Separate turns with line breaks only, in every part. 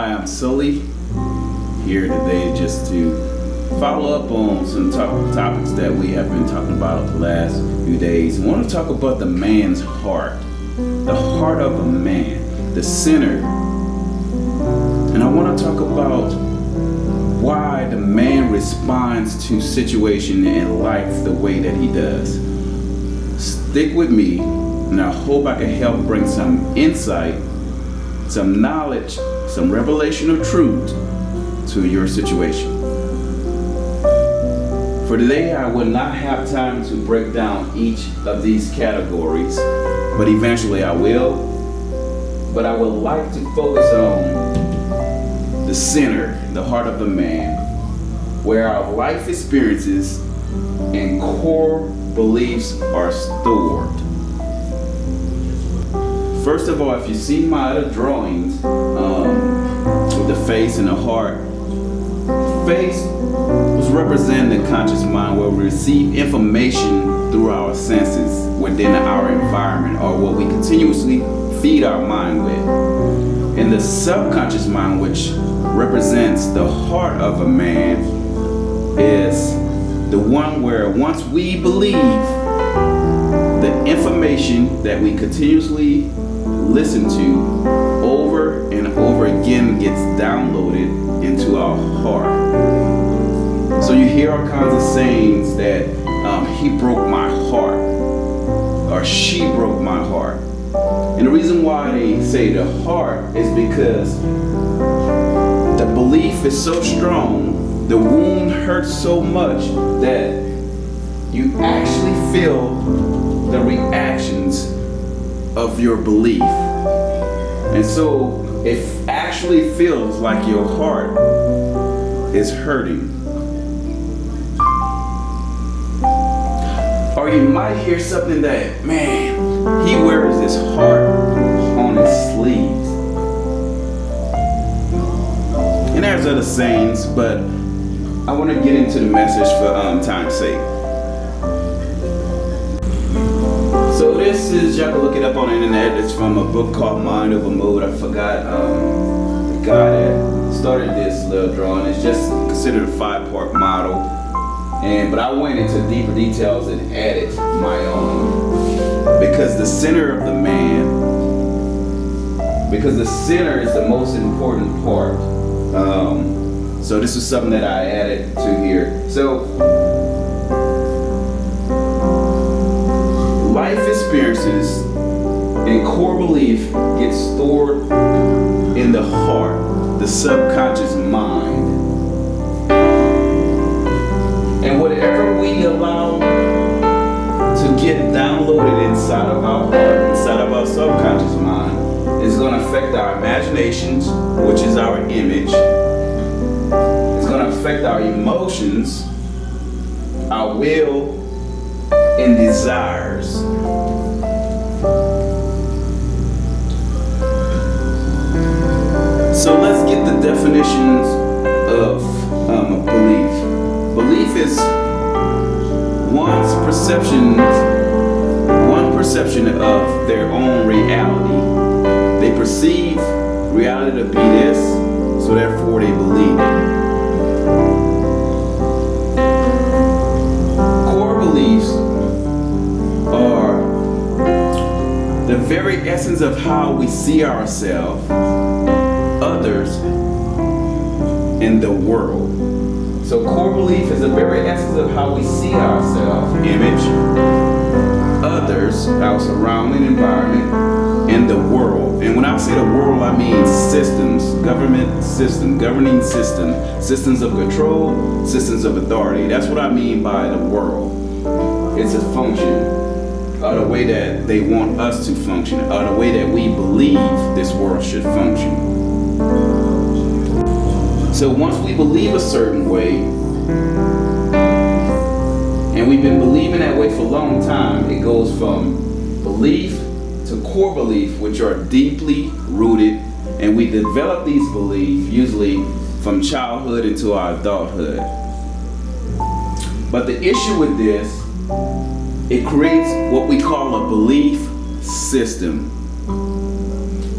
Hi, I'm Sully, here today just to follow up on some topics that we have been talking about the last few days. I want to talk about the man's heart, the heart of a man, the center. And I want to talk about why the man responds to situation in life the way that he does. Stick with me, and I hope I can help bring some insight, some knowledge, some revelation of truth to your situation. For today, I will not have time to break down each of these categories, but eventually I will. But I would like to focus on the center, the heart of the man, where our life experiences and core beliefs are stored. First of all, if you see my other drawings with the face and the heart, face was representing the conscious mind, where we receive information through our senses within our environment, or what we continuously feed our mind with. And the subconscious mind, which represents the heart of a man, is the one where once we believe, the information that we continuously listen to over and over again gets downloaded into our heart. So you hear all kinds of sayings that he broke my heart, or she broke my heart. And the reason why they say the heart is because the belief is so strong, the wound hurts so much that you actually feel the reactions of your belief. And so it actually feels like your heart is hurting. Or you might hear something that, man, he wears his heart on his sleeves. And there's other sayings, but I want to get into the message for time's sake. So this is, y'all can look it up on the internet. It's from a book called Mind Over Mood. I forgot the guy that started this little drawing. It's just considered a 5-part model. But I went into deeper details and added my own. Because the center of the man, because the center is the most important part. So this is something that I added to here. So life experiences and core belief get stored in the heart, the subconscious mind. And whatever we allow to get downloaded inside of our heart, inside of our subconscious mind, is going to affect our imaginations, which is our image. It's going to affect our emotions, our will, and desires. So let's get the definitions of belief. Belief is one's one perception of their own reality. They perceive reality to be this, so therefore they believe it. Core beliefs are the very essence of how we see ourselves, others, and the world. So core belief is the very essence of how we see ourselves, image, others, our surrounding environment, and the world. And when I say the world, I mean systems, government system, governing system, systems of control, systems of authority. That's what I mean by the world. It's a function, the way that they want us to function, the way that we believe this world should function. So once we believe a certain way, and we've been believing that way for a long time, it goes from belief to core belief, which are deeply rooted, and we develop these beliefs usually from childhood into our adulthood. But the issue with this, it creates what we call a belief system.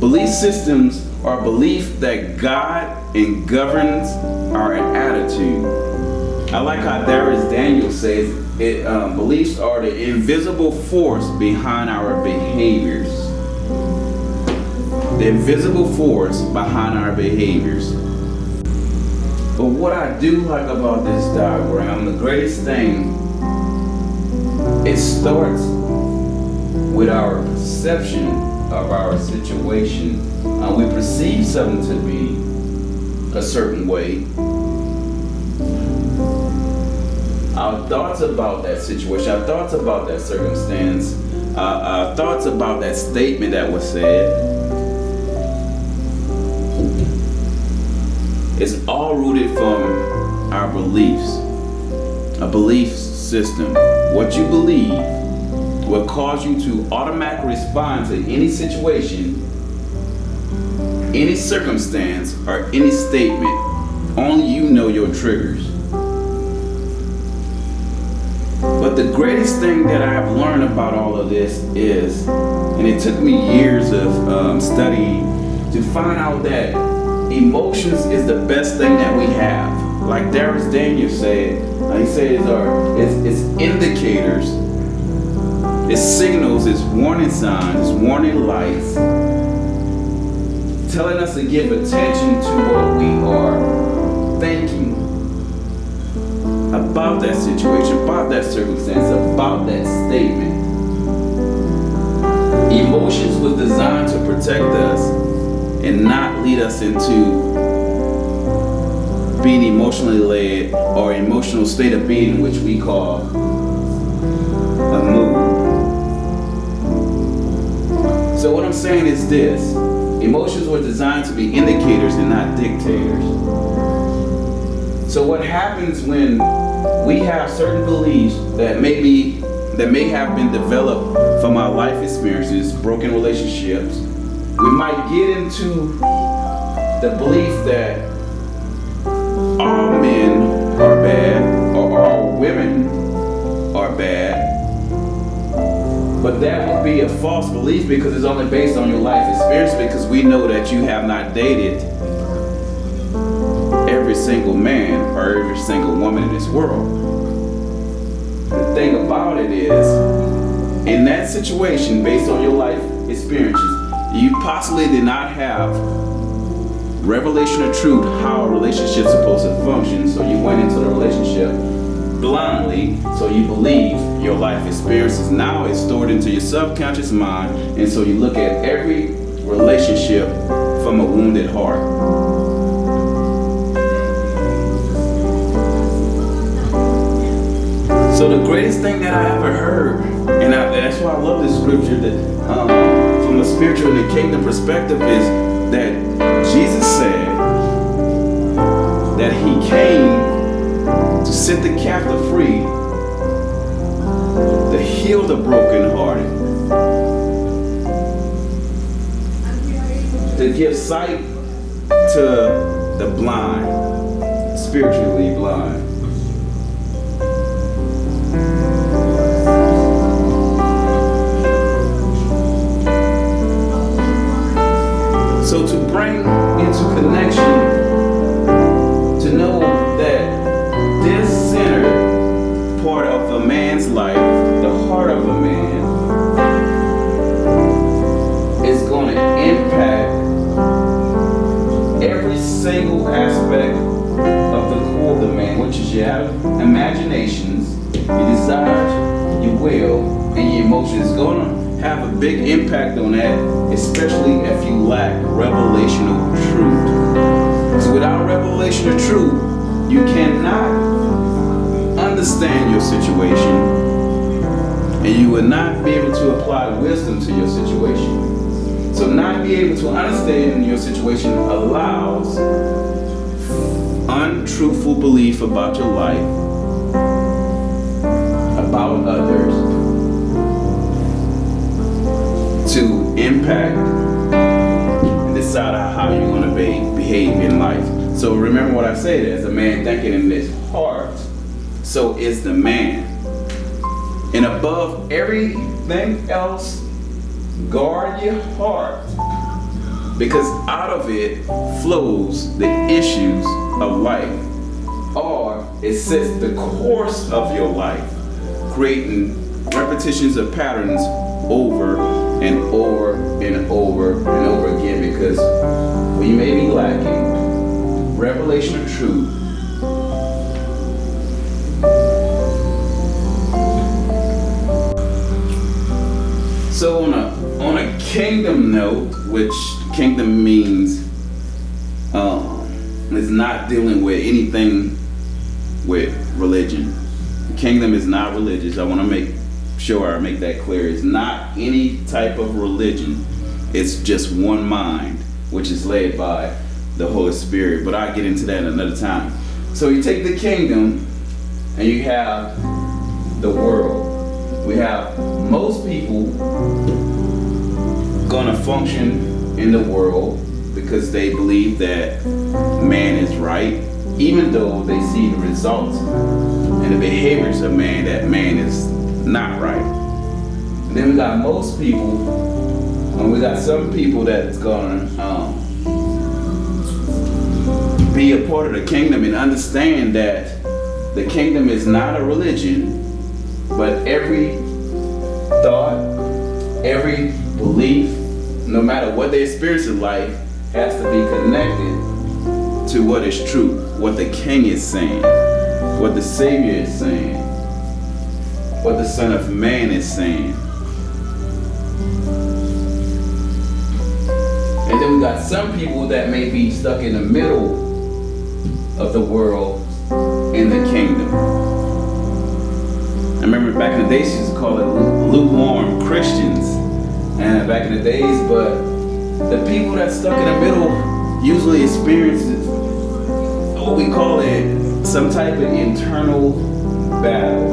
Belief systems are belief that guide and governs our attitude. I like how Darius Daniels says beliefs are the invisible force behind our behaviors. The invisible force behind our behaviors. But what I do like about this diagram, the greatest thing, it starts with our perception of our situation. We perceive something to be a certain way. Our thoughts about that situation, our thoughts about that circumstance, our thoughts about that statement that was said, it's all rooted from our beliefs, a belief system. What you believe will cause you to automatically respond to any situation, any circumstance, or any statement. Only you know your triggers. But the greatest thing that I have learned about all of this is, and it took me years of studying to find out that emotions is the best thing that we have. Like Darius Daniels said, he says it's indicators, it's signals, it's warning signs, it's warning lights, telling us to give attention to what we are thinking about that situation, about that circumstance, about that statement. Emotions was designed to protect us and not lead us into being emotionally led or emotional state of being, which we call a mood. So what I'm saying is this: emotions were designed to be indicators and not dictators. So what happens when we have certain beliefs that may have been developed from our life experiences, broken relationships, we might get into the belief that all men are bad or all women are bad. But that would be a false belief because it's only based on your life experience, because we know that you have not dated every single man or every single woman in this world. The thing about it is, in that situation, based on your life experiences, you possibly did not have revelation of truth, how a relationship is supposed to function, so you went into the relationship blindly, so you believe your life experiences. Now it's stored into your subconscious mind, and so you look at every relationship from a wounded heart. So the greatest thing that I ever heard, and that's why I love this scripture, that from a spiritual and a kingdom perspective, is that Jesus said that he came to set the captive free, to heal the brokenhearted, to give sight to the blind, spiritually blind. So to bring into connection, to know that this center part of a man's life, the heart of a man, is going to impact every single aspect of the core of the man, which is your imaginations, your desires, your will, and your emotions. It's going to have a big impact on that, especially if you lack revelational truth. So without revelation of truth, you cannot understand your situation, and you will not be able to apply wisdom to your situation. So not being able to understand your situation allows untruthful belief about your life, about others, to impact and decide how you're going to behave in life. So remember what I said, as a man thinking in his heart, so is the man. And above everything else, guard your heart, because out of it flows the issues of life, or it sets the course of your life, creating repetitions of patterns over and over and over and over again, because we may be lacking revelation of truth. So on a kingdom note, which kingdom means is not dealing with anything with religion. The kingdom is not religious. I want to make sure I make that clear. It's not any type of religion. It's just one mind, which is led by the Holy Spirit. But I'll get into that another time. So you take the kingdom and you have the world. We have most people gonna function in the world because they believe that man is right, even though they see the results and the behaviors of man, that man is not right. And then we got most people, and we got some people that's gonna be a part of the kingdom and understand that the kingdom is not a religion, but every thought, every belief, no matter what they experience in life, has to be connected to what is true, what the King is saying, what the Savior is saying, what the Son of Man is saying. And then we got some people that may be stuck in the middle of the world in the kingdom. I remember back in the days, you used to call it lukewarm Christians, and back in the days, but the people that stuck in the middle usually experience what we call it some type of internal battle.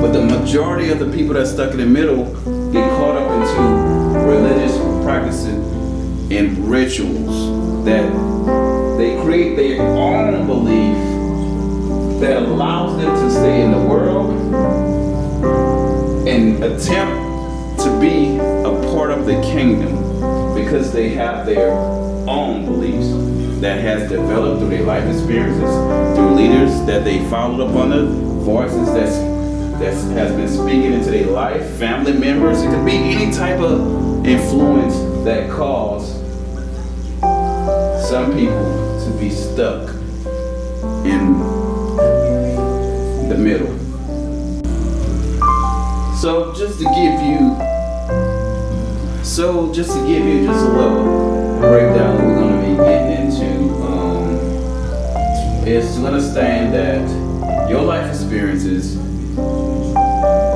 But the majority of the people that stuck in the middle get caught up into religious practices and rituals that they create their own belief that allows them to stay in the world and attempt to be a part of the kingdom because they have their own beliefs that has developed through their life experiences, through leaders that they followed up on, the voices that has been speaking into their life, family members. It could be any type of influence that cause some people to be stuck in the middle. So just to give you just a little breakdown we're going to be getting into, is to understand that your life experiences,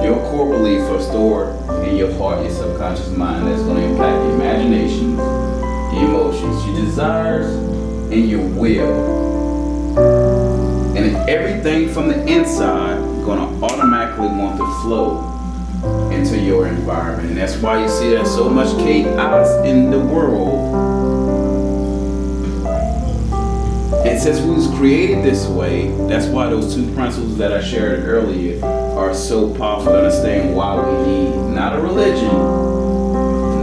your core beliefs are stored in your heart, your subconscious mind. That's going to impact your imagination, your emotions, your desires, and your will. And everything from the inside going to automatically want to flow into your environment. And that's why you see there's so much chaos in the world. And since we was created this way, that's why those two principles that I shared earlier are so powerful to understand why we need not a religion,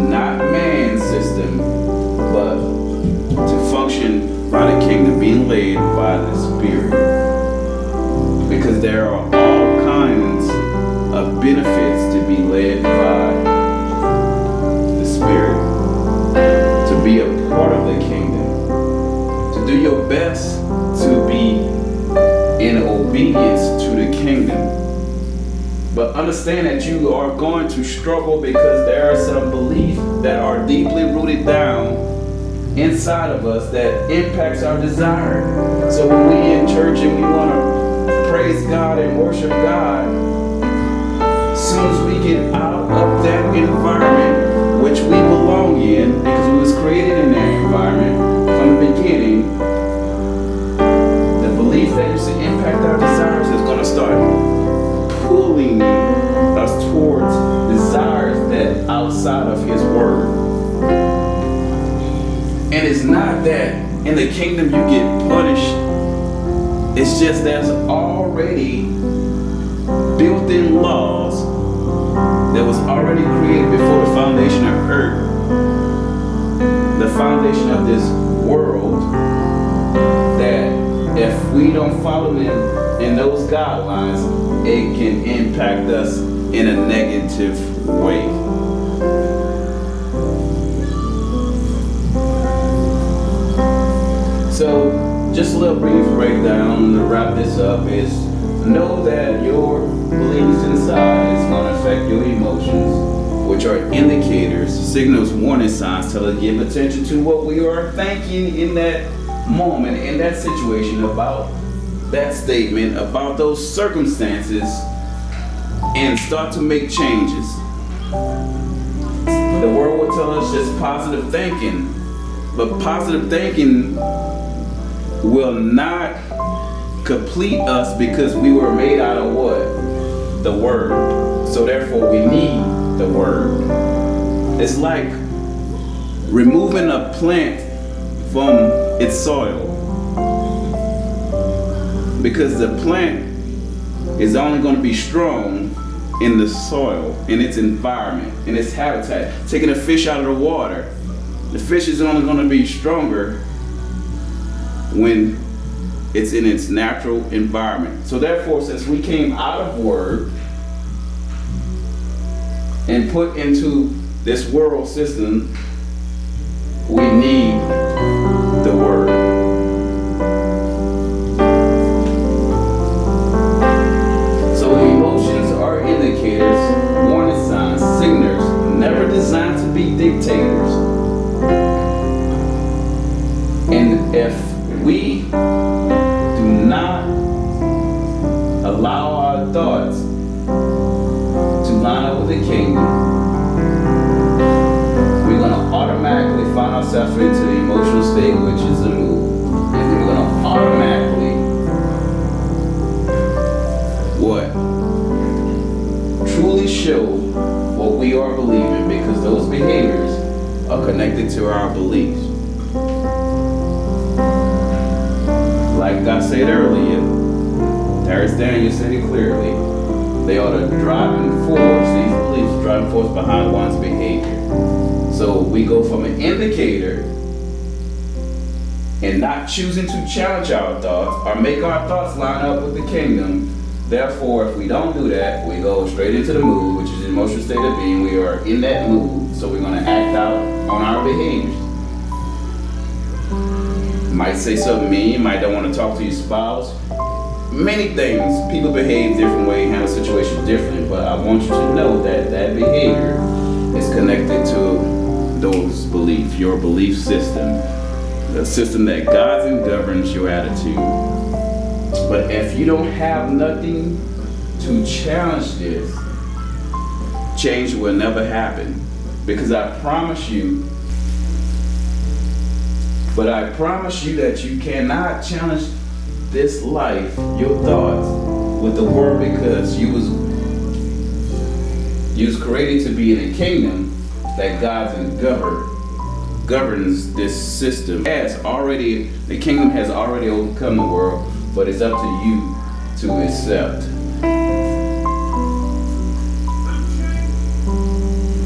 not man's system, but to function by the kingdom, being led by the Spirit. Because there are all kinds of benefits to be led by the Spirit, to be a part of the kingdom, to do your best to be in obedience to the kingdom. But understand that you are going to struggle because there are some beliefs that are deeply rooted down inside of us that impacts our desire. So when we in church and we want to praise God and worship God, as soon as we get out of that environment which we belong in, because we was created in that environment from the beginning, the belief that used to impact our desires is going to start pulling us towards desires that outside of His Word. And it's not that in the kingdom you get punished. It's just there's already built-in laws that was already created before the foundation of earth, the foundation of this world, that if we don't follow them in those guidelines, it can impact us in a negative way. So, just a little brief breakdown to wrap this up is, know that your beliefs inside is going to affect your emotions, which are indicators, signals, warning signs, to give attention to what we are thinking in that moment, in that situation, about that statement, about those circumstances, and start to make changes. The world will tell us just positive thinking, but positive thinking will not complete us, because we were made out of what? The Word. So therefore we need the Word. It's like removing a plant from its soil, because the plant is only going to be strong in the soil, in its environment, in its habitat. Taking a fish out of the water, the fish is only going to be stronger when it's in its natural environment. So therefore, since we came out of Word and put into this world system, we need the Word. So emotions are indicators, warning signs, signals, never designed to be dictators. And if we do not allow our thoughts to line up with the kingdom, we're going to automatically find ourselves into the emotional state, which is the mood. And we're going to automatically truly show what we are believing, because those behaviors are connected to our beliefs. Like I said earlier, Terrence Daniel said it clearly, they are the driving force, these beliefs, driving force behind one's behavior. So we go from an indicator and not choosing to challenge our thoughts or make our thoughts line up with the kingdom. Therefore, if we don't do that, we go straight into the mood, which is the emotional state of being. We are in that mood, so we're going to act out on our behaviors. Might say something mean, might don't want to talk to your spouse. Many things, people behave different ways, handle situations differently, but I want you to know that that behavior is connected to those beliefs, your belief system, the system that guides and governs your attitude. But if you don't have nothing to challenge this, change will never happen. Because I promise you that you cannot challenge this life, your thoughts, with the Word, because you was created to be in a kingdom that guides and governs this system. The kingdom has already overcome the world, but it's up to you to accept.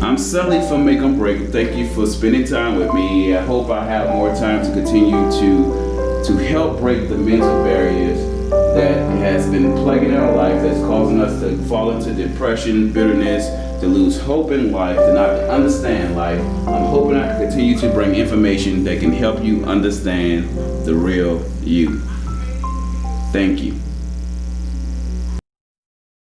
I'm Sully from Make 'em Break. Thank you for spending time with me. I hope I have more time to continue to help break the mental barriers that has been plaguing our life, that's causing us to fall into depression, bitterness, to lose hope in life, to not understand life. I'm hoping I can continue to bring information that can help you understand the real you. Thank you.